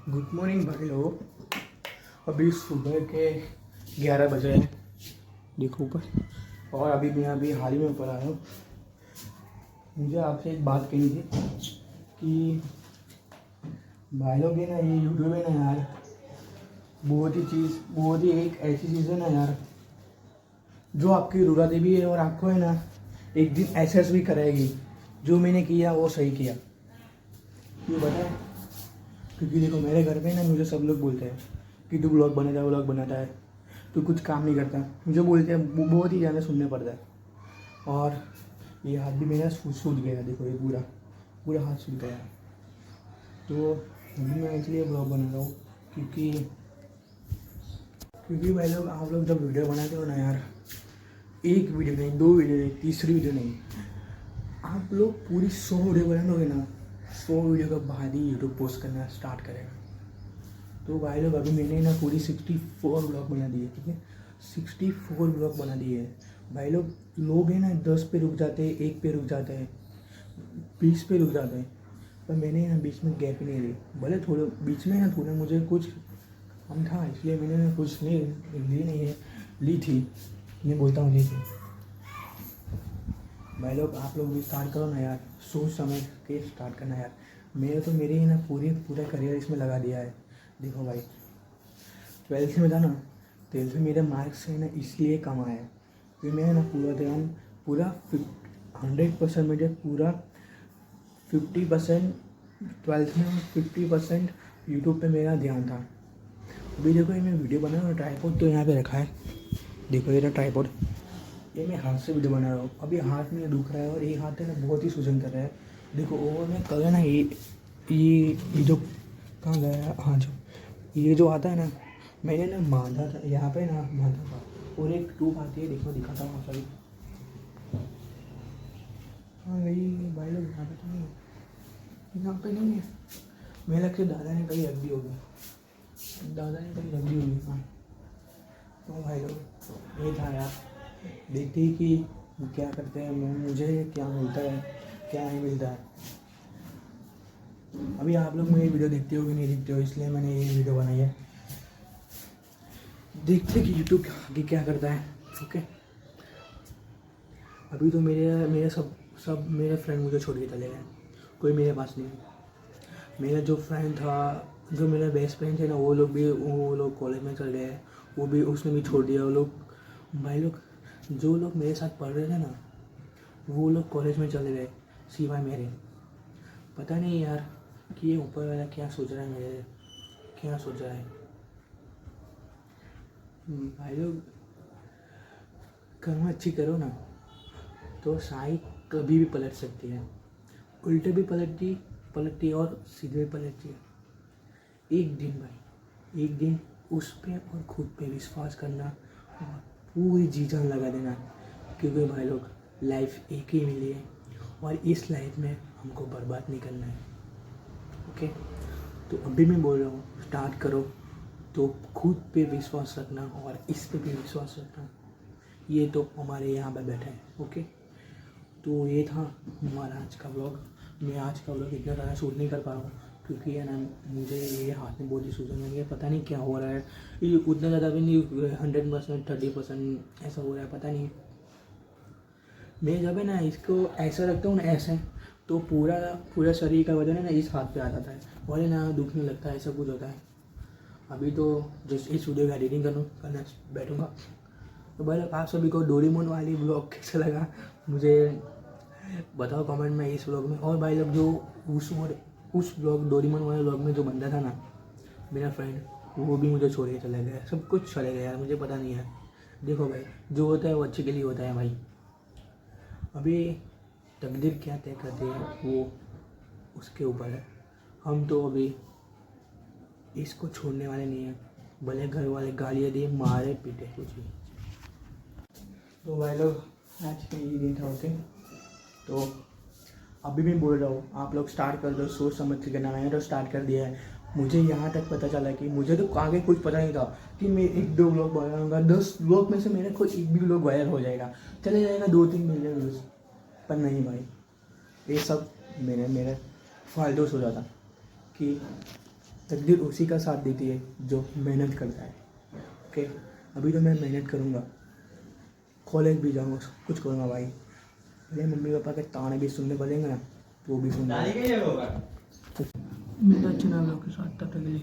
Good morning भाई लोग। अभी सुबह के 11 बजे हैं, देखो ऊपर। और अभी मैं हाल ही में ऊपर आया हूँ। मुझे आपसे एक बात कही थी कि भाई लोग है ना, ये यूट्यूब है ना यार, बहुत ही एक ऐसी चीज़ है ना यार, जो आपकी ज़रूरत भी है और आपको है ना एक दिन एहसास भी कराएगी जो मैंने किया वो सही किया। ये बताए, क्योंकि देखो मेरे घर पे ना मुझे सब लोग बोलते हैं कि तू व्लॉग बनाता है, तू कुछ काम नहीं करता। मुझे बोलते हैं, बहुत ही ज़्यादा सुनने पड़ता है। और ये हाथ भी मेरा सूज गया, देखो ये पूरा पूरा हाथ सूज गया। तो अभी मैं इसलिए ब्लॉग बना रहा हूँ क्योंकि भाई लोग, आप लोग जब वीडियो बनाते हो ना यार, एक वीडियो नहीं, दो वीडियो नहीं, तीसरी वीडियो नहीं, आप लोग पूरी 100 वीडियो बनाओगे ना, 100 वीडियो के बाद ही यूट्यूब पोस्ट करना स्टार्ट करेगा। तो भाई लोग अभी मैंने ना पूरी 64 ब्लॉग बना दिए, ठीक है, 64 ब्लॉग बना दिए हैं। भाई लोग हैं ना 10 पे रुक जाते हैं, 1 पे रुक जाते हैं, 20 पे रुक जाते हैं, पर मैंने ना बीच में गैप ही नहीं ली। भले थोड़े बीच में ना थोड़ा मुझे कुछ काम था, इसलिए मैंने ना कुछ नहीं ली नहीं है, ली थी, मैं बोलता हूँ ली थी। भाई लोग आप लोग भी स्टार्ट करो ना यार, सोच समझ के स्टार्ट करना यार। मैंने तो मेरी ना पूरा करियर इसमें लगा दिया है। देखो भाई, 12th में था ना, 12th में मेरे मार्क्स है ना इसलिए कम आया है कि मैं ना पूरा ध्यान, पूरा 100% मुझे पूरा 50%, 12th में 50% यूट्यूब पे मेरा ध्यान था। अभी देखो ये मैं वीडियो बना रहा हूँ, ट्राइपॉड तो यहाँ पे रखा है, देखो ये ट्राइपॉड, ये मैं हाथ से वीडियो बना रहा हूँ। अभी हाथ में दुख रहा है और ये हाथ है ना बहुत ही सूजन कर रहा है। देखो और मैं कल ना ये जो कहाँ गया, हाँ जो ये जो आता है ना, मैंने ना बांधा था यहाँ पे ना, बांधा था। और एक ट्यूब आती है, देखो दिखाता हूँ सॉरी, हाँ वही भाई लोग, यहाँ पे तो नहीं है, यहाँ पे नहीं है। मेरे लगता है दादा ने कहीं रख दी होगी, हाँ। तो भाई लोग ये था यार, देखते ही कि क्या करते हैं, मुझे क्या मिलता है क्या नहीं मिलता है। अभी आप लोग मेरी वीडियो देखते हो कि नहीं देखते हो, इसलिए मैंने ये वीडियो बनाई है। देखते कि यूट्यूब आगे क्या करता है। ओके, अभी तो मेरे सब मेरे फ्रेंड मुझे छोड़ के चले गए, कोई मेरे पास नहीं है। मेरा जो फ्रेंड था, जो मेरा बेस्ट फ्रेंड थे ना, वो लोग कॉलेज में चल गए, वो भी उसने भी छोड़ दिया। वो लोग भाई लोग, जो लोग मेरे साथ पढ़ रहे थे ना, वो लोग कॉलेज में चले गए, सिवाय मेरे। पता नहीं यार कि ये ऊपर वाला क्या सोच रहा है, मेरे क्या सोच रहा है। भाई लोग, कर्म अच्छी करो ना तो साई कभी भी पलट सकती है, उल्टे भी पलटती है और सीधे भी पलटती है। एक दिन भाई, एक दिन उस पे और खुद पे विश्वास करना और पूरी जी जान लगा देना, क्योंकि भाई लोग लाइफ एक ही मिली है और इस लाइफ में हमको बर्बाद नहीं करना है। ओके, तो अभी मैं बोल रहा हूँ स्टार्ट करो, तो खुद पे विश्वास रखना और इस पे भी विश्वास रखना। ये तो हमारे यहाँ पे बैठे हैं। ओके, तो ये था हमारा आज का व्लॉग। मैं आज का व्लॉग इतना ज़्यादा शूट नहीं कर पा रहा हूँ क्योंकि है ना, मुझे ये हाथ में बहुत ही सूजन है, पता नहीं क्या हो रहा है। ये उतना ज़्यादा भी नहीं, 100% 30% ऐसा हो रहा है, पता नहीं। मैं जब है ना इसको ऐसा रखता हूँ ना, ऐसे, तो पूरा शरीर का वजन है ना इस हाथ पे आ जाता है और है ना दुखने लगता है, ऐसा कुछ होता है। अभी तो जस्ट इस वीडियो का एडिटिंग करना बैठूँगा। तो भाई आप सभी को डोरेमोन वाली ब्लॉग कैसा लगा मुझे बताओ कमेंट में इस ब्लॉग में। और भाई लोग जो उस ब्लॉग डोरेमोन वाले ब्लॉग में जो बंदा था ना, मेरा फ्रेंड, वो भी मुझे छोड़ के चला गया, सब कुछ चले गया यार, मुझे पता नहीं है। देखो भाई, जो होता है वो अच्छे के लिए होता है भाई। अभी तकदीर क्या तय करती है वो उसके ऊपर है, हम तो अभी इसको छोड़ने वाले नहीं हैं, भले घर वाले गालियाँ दिए, मारे पीटे, कुछ भी। तो भाई लोग आज का ये दिन था। ओके, तो अभी मैं बोल रहा हूँ आप लोग स्टार्ट कर दो, सोच समझ के करना। मैंने तो स्टार्ट कर दिया है। मुझे यहाँ तक पता चला कि मुझे तो आगे कुछ पता नहीं था कि मैं 1-2 ब्लॉग बनाऊंगा, 10 ब्लॉग में से मेरे को एक भी ब्लॉग वायरल हो जाएगा, चले जाएगा 2-3 मिलियन व्यूज़। पर नहीं भाई, ये सब मेरे फालतू सोचा था कि तकदीर उसी का साथ देती है जो मेहनत करता है। ओके, अभी तो मैं मेहनत करूँगा, कॉलेज भी जाऊँगा, सब कुछ करूँगा भाई। भले मम्मी पापा के ताने भी सुनने पड़ेंगे ना, वो भी सुनना। मिलता अच्छा ना के साथ, तब तक के लिए